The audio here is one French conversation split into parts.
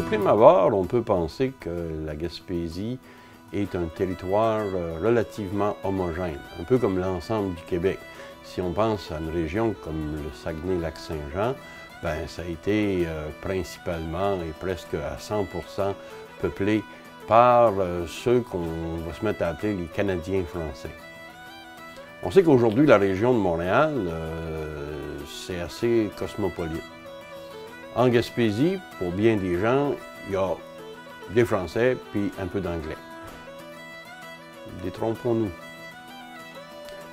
De prime abord, on peut penser que la Gaspésie est un territoire relativement homogène, un peu comme l'ensemble du Québec. Si on pense à une région comme le Saguenay-Lac-Saint-Jean, ben, ça a été principalement et presque à 100% peuplé par ceux qu'on va se mettre à appeler les Canadiens français. On sait qu'aujourd'hui, la région de Montréal, c'est assez cosmopolite. En Gaspésie, pour bien des gens, il y a des Français puis un peu d'anglais. Détrompons-nous.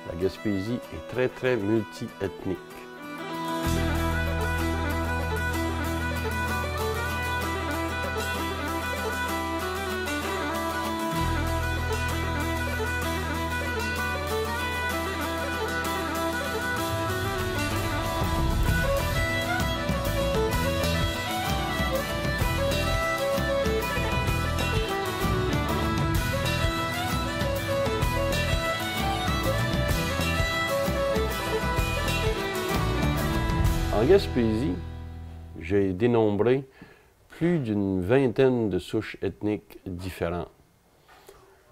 La Gaspésie est très, très multi-ethnique. En Gaspésie, j'ai dénombré plus d'une vingtaine de souches ethniques différentes.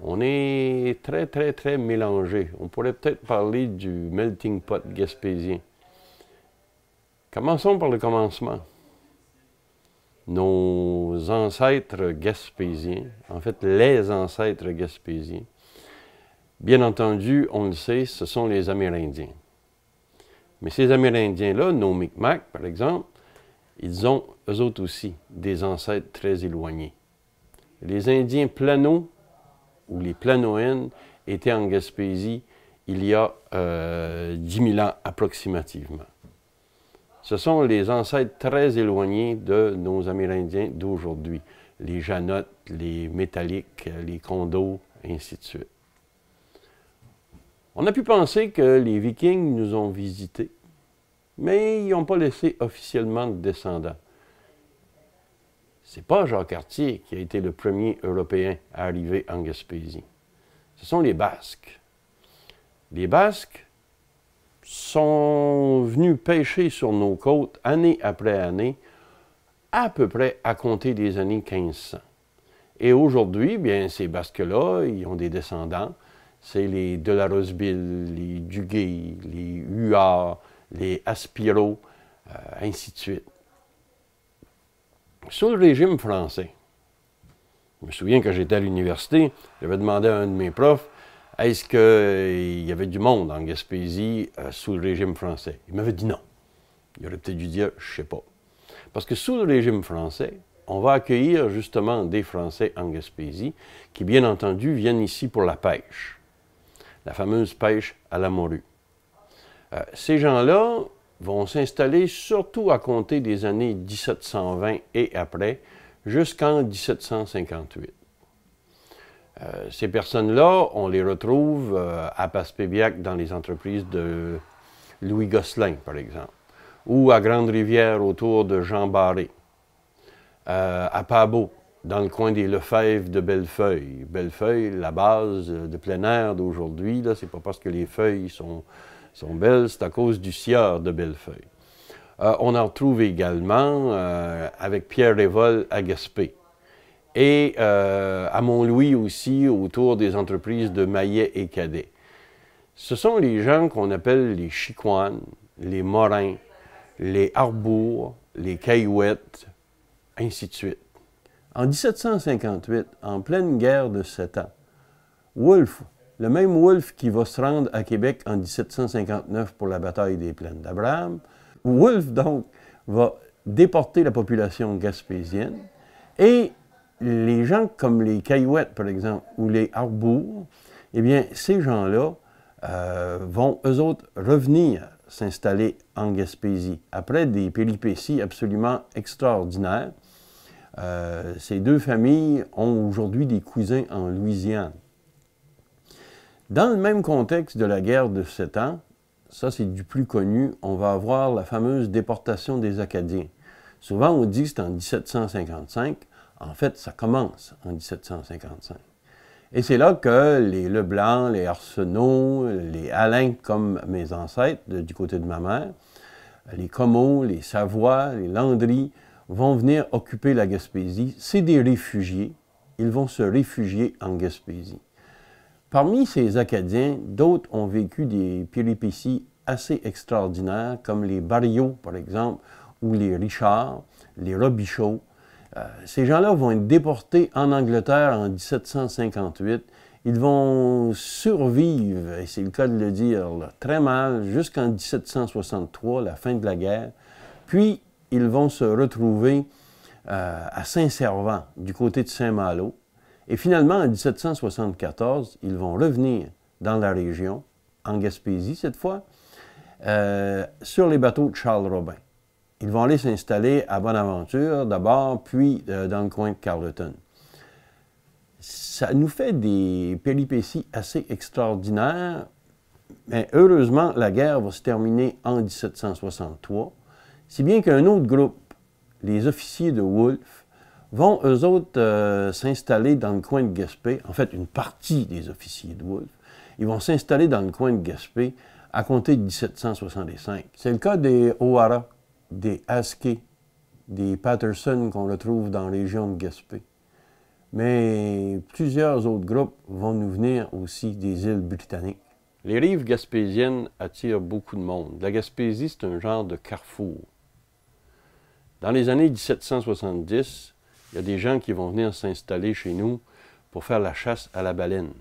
On est très, très, très mélangé. On pourrait peut-être parler du melting pot gaspésien. Commençons par le commencement. Nos ancêtres gaspésiens, en fait les ancêtres gaspésiens, bien entendu, on le sait, ce sont les Amérindiens. Mais ces Amérindiens-là, nos Micmacs, par exemple, ils ont, eux autres aussi, des ancêtres très éloignés. Les Indiens Plano, ou les Planoennes, étaient en Gaspésie il y a 10 000 ans approximativement. Ce sont les ancêtres très éloignés de nos Amérindiens d'aujourd'hui. Les Janottes, les Métalliques, les Condos, ainsi de suite. On a pu penser que les Vikings nous ont visités, mais ils n'ont pas laissé officiellement de descendants. Ce n'est pas Jacques Cartier qui a été le premier Européen à arriver en Gaspésie. Ce sont les Basques. Les Basques sont venus pêcher sur nos côtes année après année, à peu près à compter des années 1500. Et aujourd'hui, bien, ces Basques-là, ils ont des descendants. C'est les de la Roseville, les Duguay, les Huard, les Aspiro, ainsi de suite. Sous le régime français, je me souviens que j'étais à l'université, j'avais demandé à un de mes profs, est-ce qu'il y avait du monde en Gaspésie sous le régime français? Il m'avait dit non. Il aurait peut-être dû dire, je ne sais pas. Parce que sous le régime français, on va accueillir justement des Français en Gaspésie qui, bien entendu, viennent ici pour la pêche. La fameuse pêche à la morue. Ces gens-là vont s'installer surtout à compter des années 1720 et après, jusqu'en 1758. Ces personnes-là, on les retrouve à Passepébiac dans les entreprises de Louis Gosselin, par exemple, ou à Grande-Rivière autour de Jean Barré, à Pabot, dans le coin des Lefebvre de Bellefeuille. Bellefeuille, la base de plein air d'aujourd'hui, c'est pas parce que les feuilles sont belles, c'est à cause du sieur de Bellefeuille. On en retrouve également avec Pierre Révol à Gaspé. Et à Mont-Louis aussi, autour des entreprises de Maillet et Cadet. Ce sont les gens qu'on appelle les Chicoines, les Morins, les Harbours, les Caillouettes, ainsi de suite. En 1758, en pleine guerre de 7 ans, Wolfe, le même Wolfe qui va se rendre à Québec en 1759 pour la bataille des Plaines d'Abraham, Wolfe, donc, va déporter la population gaspésienne et les gens comme les Caillouettes, par exemple, ou les Harbours, eh bien, ces gens-là vont, eux autres, revenir s'installer en Gaspésie après des péripéties absolument extraordinaires. Ces deux familles ont aujourd'hui des cousins en Louisiane. Dans le même contexte de la guerre de 7 ans, ça c'est du plus connu, on va avoir la fameuse déportation des Acadiens. Souvent on dit que c'est en 1755, en fait ça commence en 1755. Et c'est là que les Leblanc, les Arsenault, les Alain comme mes ancêtres du côté de ma mère, les Comeau, les Savoie, les Landry, vont venir occuper la Gaspésie. C'est des réfugiés. Ils vont se réfugier en Gaspésie. Parmi ces Acadiens, d'autres ont vécu des péripéties assez extraordinaires, comme les Barrios, par exemple, ou les Richard, les Robichaud. Ces gens-là vont être déportés en Angleterre en 1758. Ils vont survivre, et c'est le cas de le dire, là, très mal, jusqu'en 1763, la fin de la guerre. Puis, ils vont se retrouver à Saint-Servant, du côté de Saint-Malo. Et finalement, en 1774, ils vont revenir dans la région, en Gaspésie cette fois, sur les bateaux de Charles Robin. Ils vont aller s'installer à Bonaventure d'abord, puis dans le coin de Carleton. Ça nous fait des péripéties assez extraordinaires, mais heureusement, la guerre va se terminer en 1763, si bien qu'un autre groupe, les officiers de Wolfe, vont, eux autres, s'installer dans le coin de Gaspé. En fait, une partie des officiers de Wolfe. Ils vont s'installer dans le coin de Gaspé à compter de 1765. C'est le cas des O'Hara, des Askey, des Patterson qu'on retrouve dans la région de Gaspé. Mais plusieurs autres groupes vont nous venir aussi des îles britanniques. Les rives gaspésiennes attirent beaucoup de monde. La Gaspésie, c'est un genre de carrefour. Dans les années 1770, il y a des gens qui vont venir s'installer chez nous pour faire la chasse à la baleine.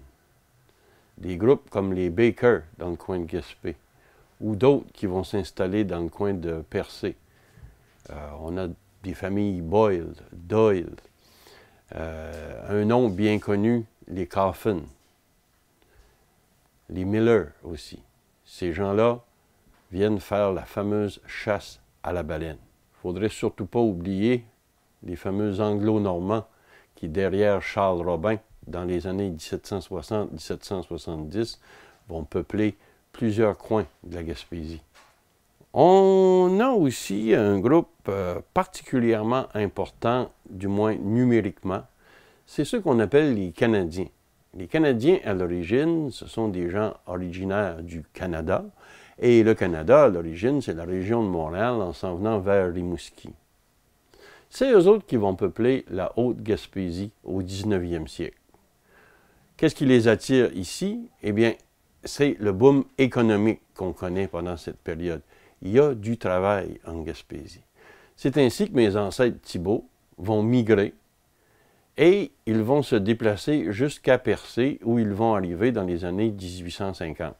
Des groupes comme les Baker dans le coin de Gaspé, ou d'autres qui vont s'installer dans le coin de Percé. On a des familles Boyle, Doyle, un nom bien connu, les Coffin, les Miller aussi. Ces gens-là viennent faire la fameuse chasse à la baleine. Il ne faudrait surtout pas oublier les fameux Anglo-Normands qui, derrière Charles Robin, dans les années 1760-1770, vont peupler plusieurs coins de la Gaspésie. On a aussi un groupe particulièrement important, du moins numériquement, c'est ceux qu'on appelle les Canadiens. Les Canadiens, à l'origine, ce sont des gens originaires du Canada, et le Canada, à l'origine, c'est la région de Montréal en s'en venant vers Rimouski. C'est eux autres qui vont peupler la Haute-Gaspésie au 19e siècle. Qu'est-ce qui les attire ici? Eh bien, c'est le boom économique qu'on connaît pendant cette période. Il y a du travail en Gaspésie. C'est ainsi que mes ancêtres Thibault vont migrer et ils vont se déplacer jusqu'à Percé, où ils vont arriver dans les années 1850.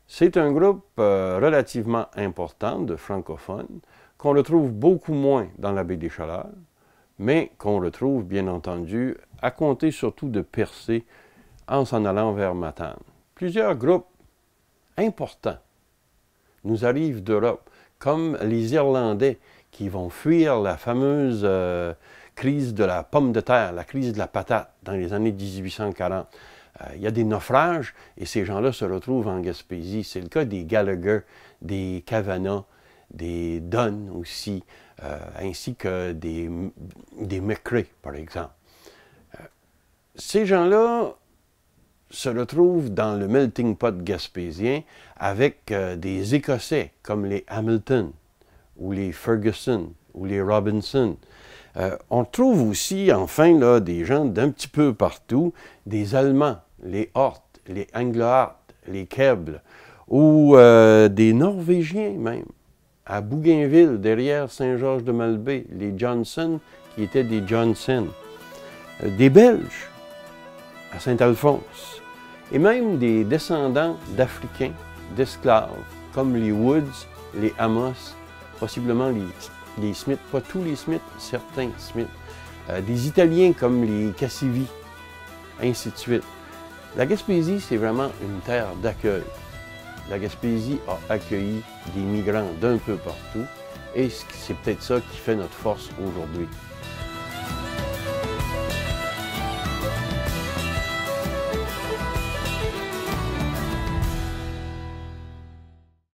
C'est un groupe relativement important de francophones qu'on retrouve beaucoup moins dans la baie des Chaleurs, mais qu'on retrouve, bien entendu, à compter surtout de Percé en s'en allant vers Matane. Plusieurs groupes importants nous arrivent d'Europe, comme les Irlandais qui vont fuir la fameuse crise de la pomme de terre, la crise de la patate dans les années 1840. Il y a des naufrages et ces gens-là se retrouvent en Gaspésie. C'est le cas des Gallagher, des Kavanagh, des Dunn aussi, ainsi que des McCrae, par exemple. Ces gens-là se retrouvent dans le melting pot gaspésien avec des Écossais comme les Hamilton, ou les Ferguson, ou les Robinson. On trouve aussi, enfin, là, des gens d'un petit peu partout, des Allemands, les Hort, les Englehart, les Keble, ou des Norvégiens même. À Bougainville, derrière Saint-Georges-de-Malbaie, les Johnson, qui étaient des Johnson. Des Belges, à Saint-Alphonse. Et même des descendants d'Africains, d'esclaves, comme les Woods, les Amos, possiblement les Smith, pas tous les Smith, certains Smith. Des Italiens comme les Cassivi, ainsi de suite. La Gaspésie, c'est vraiment une terre d'accueil. La Gaspésie a accueilli des migrants d'un peu partout et c'est peut-être ça qui fait notre force aujourd'hui.